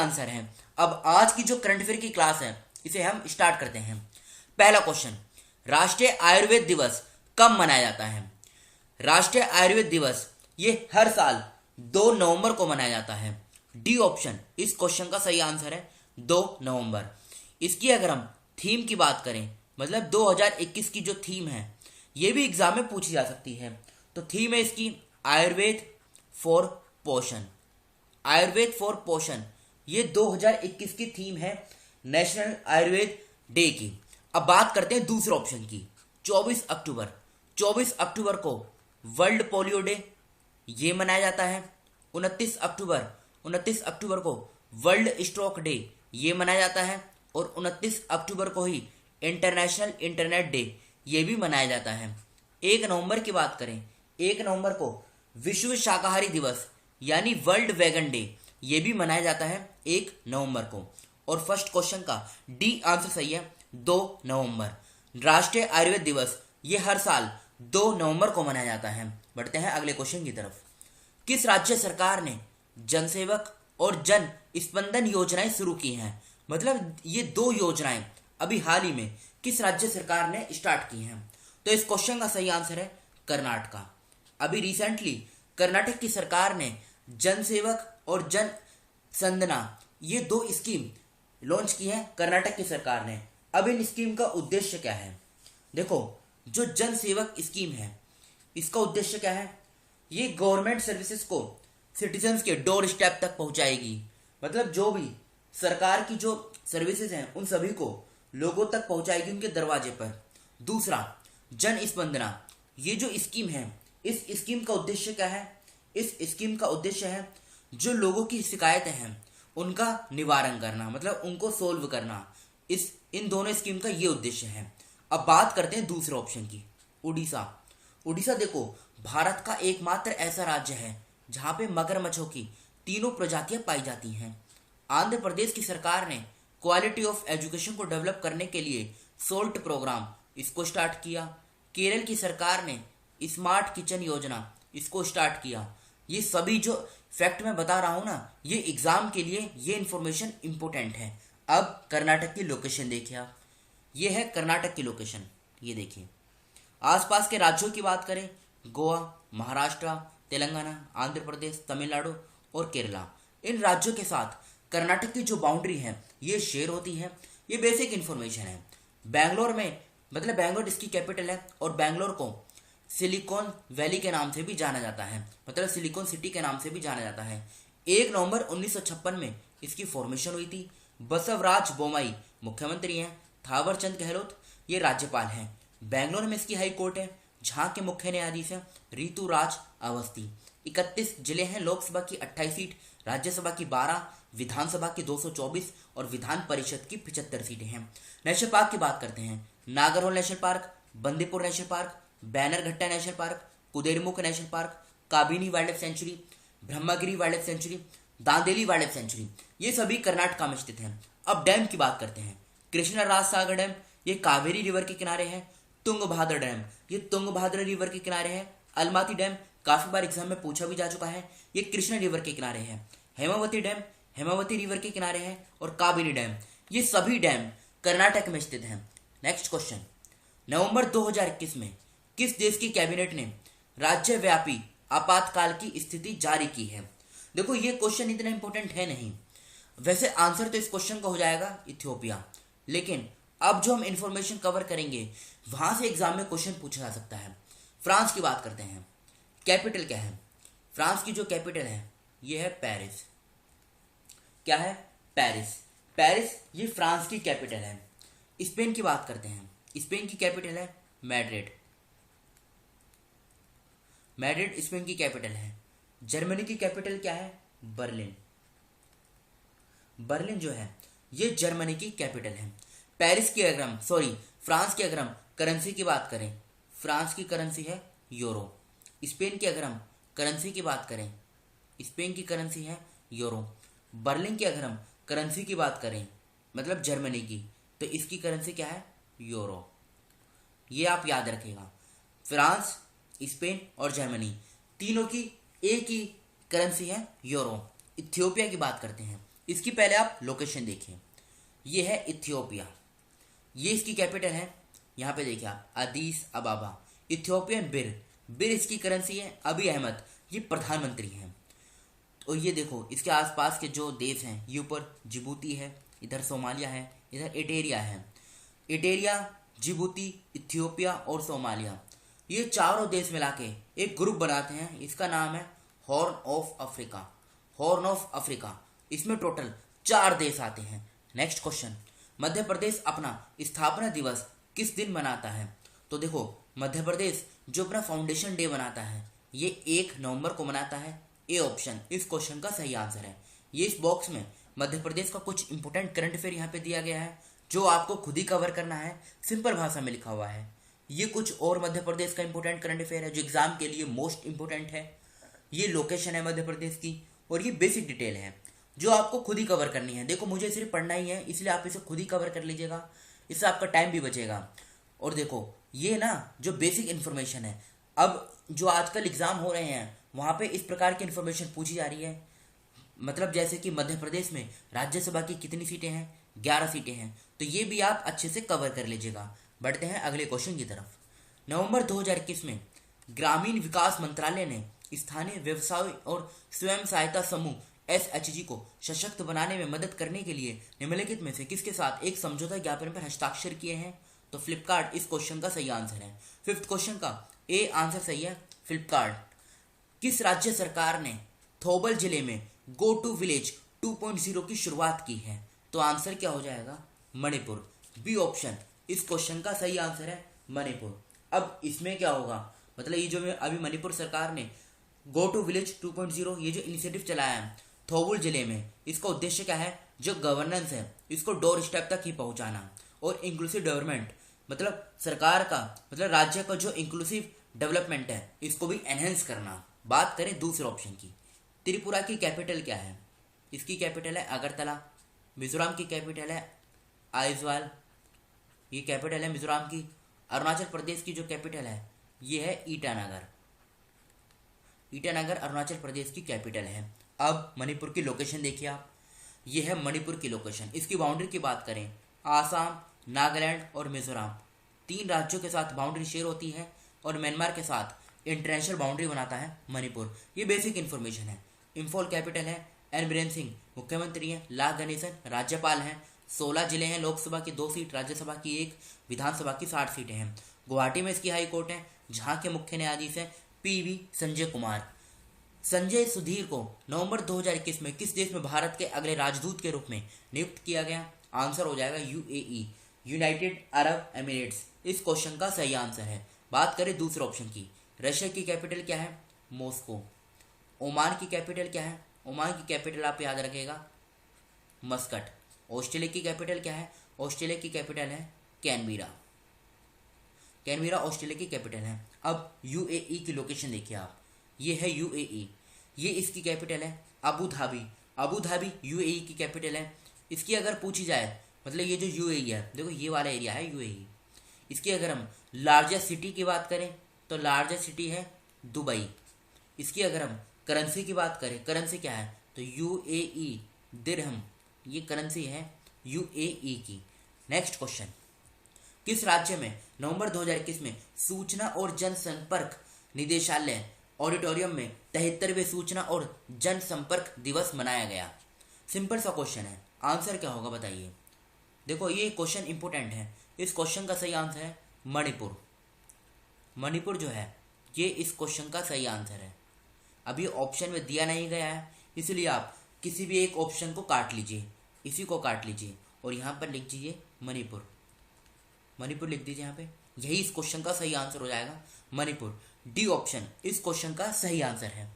Answer हैं। अब आज की जो करंट अफेयर की क्लास है इसे हम स्टार्ट करते हैं। पहला क्वेश्चन, राष्ट्रीय आयुर्वेद दिवस कब मनाया जाता है? राष्ट्रीय आयुर्वेद दिवस ये हर साल 2 नवंबर को मनाया जाता है। डी ऑप्शन इस क्वेश्चन का सही आंसर है, 2 नवंबर। इसकी अगर हम थीम की बात करें, मतलब 2021 की जो थीम है ये भी एग्जाम में पूछी जा सकती है। तो थीम है इसकी आयुर्वेद फॉर पोषण। आयुर्वेद फॉर पोषण ये 2021 की थीम है नेशनल आयुर्वेद डे की। अब बात करते हैं दूसरे ऑप्शन की, 24 अक्टूबर। 24 अक्टूबर को वर्ल्ड पोलियो डे ये मनाया जाता है। 29 अक्टूबर को वर्ल्ड स्ट्रोक डे ये मनाया जाता है। और 29 अक्टूबर को ही इंटरनेशनल इंटरनेट डे ये भी मनाया जाता है। 1 नवंबर की बात करें, 1 नवंबर को विश्व शाकाहारी दिवस यानी वर्ल्ड वेगन डे ये भी मनाया जाता है 1 नवंबर को। और फर्स्ट क्वेश्चन का डी आंसर सही है, 2 नवंबर। राष्ट्रीय आयुर्वेद दिवस ये हर साल 2 नवंबर को मनाया जाता है। बढ़ते हैं अगले क्वेश्चन की तरफ। किस राज्य सरकार ने जनसेवक और जन स्पंदन योजनाएं शुरू की हैं? मतलब ये 2 योजनाएं अभी हाल ही में किस राज्य सरकार ने स्टार्ट की हैं? तो इस क्वेश्चन का सही आंसर है कर्नाटका। अभी रिसेंटली कर्नाटक की सरकार ने जनसेवक और जन संदना ये 2 स्कीम लॉन्च की है कर्नाटक की सरकार ने। अब इन स्कीम का उद्देश्य क्या है? देखो, जो जन सेवक स्कीम है इसका उद्देश्य क्या है? ये गवर्नमेंट सर्विसेज को सिटीजन्स के डोर स्टेप तक पहुंचाएगी। मतलब जो भी सरकार की जो सर्विसेज हैं उन सभी को लोगों तक पहुंचाएगी उनके दरवाजे पर। दूसरा, जन स्पंदना ये जो स्कीम है इस स्कीम का उद्देश्य क्या है? इस स्कीम का उद्देश्य है जो लोगों की शिकायतें हैं उनका निवारण करना, मतलब उनको सोल्व करना। इन दोनों स्कीम का ये उद्देश्य है। अब बात करते हैं दूसरे ऑप्शन की, उड़ीसा। उड़ीसा देखो, भारत का एकमात्र ऐसा राज्य है जहां पे मगरमच्छों की 3 प्रजातियां पाई जाती हैं। आंध्र प्रदेश की सरकार ने क्वालिटी ऑफ एजुकेशन को डेवलप करने के लिए सोल्ट प्रोग्राम इसको स्टार्ट किया। केरल की सरकार ने स्मार्ट किचन योजना इसको स्टार्ट किया। ये सभी जो फैक्ट मैं बता रहा हूं ना, ये एग्जाम के लिए ये इंफॉर्मेशन इंपॉर्टेंट है। अब कर्नाटक की लोकेशन देखिए आप, ये है कर्नाटक की लोकेशन। ये देखिए, आसपास के राज्यों की बात करें, गोवा, महाराष्ट्र, तेलंगाना, आंध्र प्रदेश, तमिलनाडु और केरला, इन राज्यों के साथ कर्नाटक की जो बाउंड्री है ये शेयर होती है। ये बेसिक इंफॉर्मेशन है। बैंगलोर में, मतलब बैंगलोर इसकी कैपिटल है और बैंगलोर को सिलिकॉन वैली के नाम से भी जाना जाता है, मतलब सिलिकॉन सिटी के नाम से भी जाना जाता है। 1 नवंबर 1956 में इसकी फॉर्मेशन हुई थी। बसवराज बोम्मई मुख्यमंत्री हैं, थावरचंद गहलोत ये राज्यपाल हैं। बैंगलोर में इसकी हाई कोर्ट है जहां के मुख्य न्यायाधीश हैं ऋतुराज अवस्थी। 31 जिले हैं, लोकसभा की 28 सीट, राज्यसभा की 12, विधानसभा की 224 और विधान परिषद की 75 सीटें हैं। नेशनल पार्क की बात करते हैं, Nagarhole national park, Bandipur national park, Bannerghatta national park, Kudremukh national park, Kabini wild life sanctuary, Brahmagiri wild life sanctuary, Dandeli wild life sanctuary, ये सभी कर्नाटक में स्थित हैं। अब डैम की बात करते हैं, कृष्णराज सागर डैम ये कावेरी रिवर के किनारे है। तुंगभद्रा डैम ये तुंगभद्रा रिवर के किनारे है। अलमाती डैम काफी बार एग्जाम में पूछा भी जा चुका है, ये कृष्ण रिवर के किनारे है। हेमावती डैम हेमावती रिवर के किनारे है। और काबिनी डैम ये सभी डैम कर्नाटक में स्थित हैं। नेक्स्ट क्वेश्चन, नवंबर 2021 में किस देश की कैबिनेट ने राज्यव्यापी आपातकाल की स्थिति जारी की है? देखो, ये क्वेश्चन इतना इंपॉर्टेंट है नहीं, वैसे आंसर तो इस क्वेश्चन का हो जाएगा इथियोपिया। लेकिन अब जो हम इंफॉर्मेशन कवर करेंगे वहां से एग्जाम में क्वेश्चन पूछा जा सकता है। फ्रांस की बात करते हैं, कैपिटल क्या है? फ्रांस की जो कैपिटल है ये है पेरिस। क्या है? पेरिस। पेरिस ये फ्रांस की कैपिटल है। स्पेन की बात करते हैं, स्पेन की कैपिटल है मैड्रिड। मैड्रिड स्पेन की कैपिटल है। जर्मनी की कैपिटल क्या है? बर्लिन। बर्लिन जो है ये जर्मनी की कैपिटल है। पेरिस की अगर हम फ्रांस की अगर हम करेंसी की बात करें, फ्रांस की करेंसी है यूरो। स्पेन की अगर हम करेंसी की बात करें, स्पेन की करेंसी है यूरो। बर्लिन की अगर हम करेंसी की बात करें, मतलब जर्मनी की, तो इसकी करेंसी क्या है? यूरो। ये आप याद रखिएगा, फ्रांस, स्पेन और जर्मनी तीनों की एक ही करेंसी है यूरो। इथियोपिया की बात करते हैं, इसकी पहले आप लोकेशन देखिए, ये है इथियोपिया, ये इसकी कैपिटल है। यहाँ पे देखिए आप अदीस अबाबा, इथियोपियन बिर, बिर इसकी करेंसी है। अभी अहमद ये प्रधानमंत्री हैं। तो ये देखो इसके आसपास के जो देश हैं, ये ऊपर जिबूती है, इधर सोमालिया है, इधर इटेरिया है। इटेरिया, जिबूती, इथियोपिया और सोमालिया, ये चारों देश मिला के एक ग्रुप बनाते हैं। इसका नाम है horn of Africa. Horn of Africa, इसमें टोटल 4 देश आते हैं। नेक्स्ट क्वेश्चन, मध्य प्रदेश अपना स्थापना दिवस किस दिन मनाता है? तो देखो मध्य प्रदेश जो अपना फाउंडेशन डे मनाता है ये 1 नवंबर को मनाता है। ए ऑप्शन इस क्वेश्चन का सही आंसर है। ये इस बॉक्स में मध्य प्रदेश का कुछ इंपोर्टेंट करंट अफेयर यहाँ पे दिया गया है जो आपको खुद ही कवर करना है, सिंपल भाषा में लिखा हुआ है। ये कुछ और मध्य प्रदेश का इंपोर्टेंट करंट अफेयर है जो एग्जाम के लिए मोस्ट इंपोर्टेंट है। ये लोकेशन है मध्य प्रदेश की और ये बेसिक डिटेल है जो आपको खुद ही कवर करनी है। देखो मुझे सिर्फ पढ़ना ही है, इसलिए आप इसे खुद ही कवर कर लीजिएगा, इससे आपका टाइम भी बचेगा। और देखो ये ना जो बेसिक इन्फॉर्मेशन है, अब जो आजकल एग्जाम हो रहे हैं वहाँ पे इस प्रकार की इन्फॉर्मेशन पूछी जा रही है। मतलब जैसे कि मध्य प्रदेश में राज्यसभा की कितनी सीटें हैं? 11 सीटें हैं। तो ये भी आप अच्छे से कवर कर लीजिएगा। बढ़ते हैं अगले क्वेश्चन की तरफ। नवंबर 2021 में ग्रामीण विकास मंत्रालय ने स्थानीय व्यवसाय और स्वयं सहायता समूह SHG को सशक्त बनाने में मदद करने के लिए निम्नलिखित में से किसके साथ एक समझौता ज्ञापन पर हस्ताक्षर किए हैं? तो फ्लिपकार्ट इस क्वेश्चन का सही आंसर है। 5th क्वेश्चन का ए आंसर सही है, फ्लिपकार्ट। किस राज्य सरकार ने थौबल जिले में गो टू विलेज 2.0 की शुरुआत की है? तो आंसर क्या हो जाएगा? मणिपुर। बी ऑप्शन इस क्वेश्चन का सही आंसर है, मणिपुर। अब इसमें क्या होगा, मतलब ये जो अभी मणिपुर सरकार ने गो टू विलेज 2.0 ये जो इनिशिएटिव चलाया है थौबल जिले में, इसका उद्देश्य क्या है? जो गवर्नेंस है इसको डोर स्टेप तक ही पहुंचाना और इंक्लूसिव डेवलपमेंट, मतलब सरकार का मतलब राज्य का जो इंक्लूसिव डेवलपमेंट है इसको भी एनहेंस करना। बात करें दूसरे ऑप्शन की, त्रिपुरा की कैपिटल क्या है? इसकी कैपिटल है अगरतला। मिजोरम की कैपिटल है आइजवाल, ये कैपिटल है मिजोरम की। अरुणाचल प्रदेश की जो कैपिटल है ये है ईटानगर। ईटानगर अरुणाचल प्रदेश की कैपिटल है। अब मणिपुर की लोकेशन देखिए आप, ये है मणिपुर की लोकेशन। इसकी बाउंड्री की बात करें, आसाम, नागालैंड और मिजोरम 3 राज्यों के साथ बाउंड्री शेयर होती है और म्यांमार के साथ इंटरनेशनल बाउंड्री बनाता है मणिपुर। ये बेसिक इन्फॉर्मेशन है। इंफॉल कैपिटल है, एन बीरेन सिंह मुख्यमंत्री हैं, ला गणेशन राज्यपाल हैं। 16 जिले हैं, लोकसभा की 2 सीट, राज्यसभा की 1, विधानसभा की 60 सीटें हैं। गुवाहाटी में इसकी हाई कोर्ट है जहां के मुख्य न्यायाधीश हैं PV संजय कुमार। संजय सुधीर को नवंबर 2021 में किस देश में भारत के अगले राजदूत के रूप में नियुक्त किया गया? आंसर हो जाएगा UAE, यूनाइटेड अरब एमिरेट्स। इस क्वेश्चन का सही आंसर है। बात करें दूसरे ऑप्शन की, रशिया की कैपिटल क्या है? मॉस्को। ओमान की कैपिटल क्या है? ओमान की कैपिटल आप याद रखिएगा मस्कट। ऑस्ट्रेलिया की कैपिटल क्या है? ऑस्ट्रेलिया की कैपिटल है कैनबेरा। कैनबेरा ऑस्ट्रेलिया की कैपिटल है। अब UAE की लोकेशन देखिए आप, ये है UAE, ये इसकी कैपिटल है Abu Dhabi. Abu Dhabi UAE की कैपिटल है। इसकी अगर पूछी जाए, मतलब ये जो UAE है, देखो ये वाला एरिया है UAE। इसकी अगर हम लार्जेस्ट सिटी की बात करें तो लार्जेस्ट सिटी है दुबई। इसकी अगर हम करेंसी की बात करें, करेंसी क्या है? तो UAE दिरहम, ये करेंसी है UAE की। नेक्स्ट क्वेश्चन, किस राज्य में नवंबर 2021 में सूचना और जनसंपर्क निदेशालय ऑडिटोरियम में 73वें सूचना और जनसंपर्क दिवस मनाया गया? सिंपल सा क्वेश्चन है, आंसर क्या होगा बताइए। देखो ये क्वेश्चन इंपोर्टेंट है। इस क्वेश्चन का सही आंसर है मणिपुर। मणिपुर जो है ये इस क्वेश्चन का सही आंसर है। अभी ऑप्शन में दिया नहीं गया है, इसलिए आप किसी भी एक ऑप्शन को काट लीजिए, इसी को काट लीजिए और यहाँ पर लिख दीजिए मणिपुर। मणिपुर लिख दीजिए यहाँ पे, यही इस क्वेश्चन का सही आंसर हो जाएगा मणिपुर। डी ऑप्शन इस क्वेश्चन का सही आंसर है।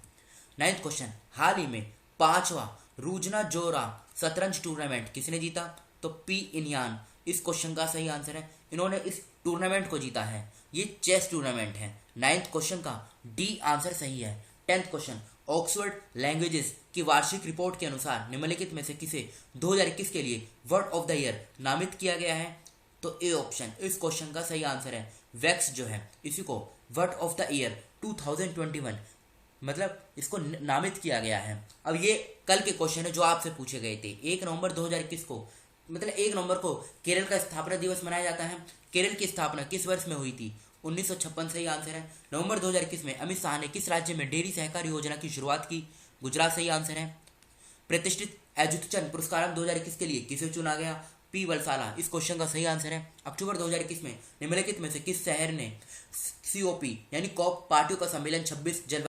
9th क्वेश्चन, हाल ही में 5वां रूजना जोरा शतरंज टूर्नामेंट किसने जीता? तो P इनियान इस क्वेश्चन का सही आंसर है। इन्होंने इस टूर्नामेंट को जीता है, ये चेस टूर्नामेंट है। 9th क्वेश्चन का डी आंसर सही है। 10th क्वेश्चन, ऑक्सफोर्ड लैंग्वेजेस की वार्षिक रिपोर्ट के अनुसार निम्नलिखित में से किसे 2021 के लिए वर्ड ऑफ द ईयर नामित किया गया है? तो ए ऑप्शन इस क्वेश्चन का सही आंसर है। वैक्स जो है इसी को वर्ड ऑफ द ईयर 2021 मतलब इसको नामित किया गया है। अब ये कल के क्वेश्चन है जो आपसे पूछे गए थे। 1 नवंबर 2021 को, मतलब 1 नवंबर को केरल का स्थापना दिवस मनाया जाता है। केरल की स्थापना किस वर्ष में हुई थी? 1956 सही आंसर है। नवंबर 2021 में अमित शाह ने किस राज्य में डेयरी सहकारी योजना की शुरुआत की? गुजरात सही आंसर है। प्रतिष्ठित एजुतचंद पुरस्कार 2021 के लिए किसे चुना गया? पी वलसाला इस क्वेश्चन का सही आंसर है। अक्टूबर 2021 में निम्नलिखित में से किस शहर ने COP यानी कॉप पार्टियों का सम्मेलन 26 जनवरी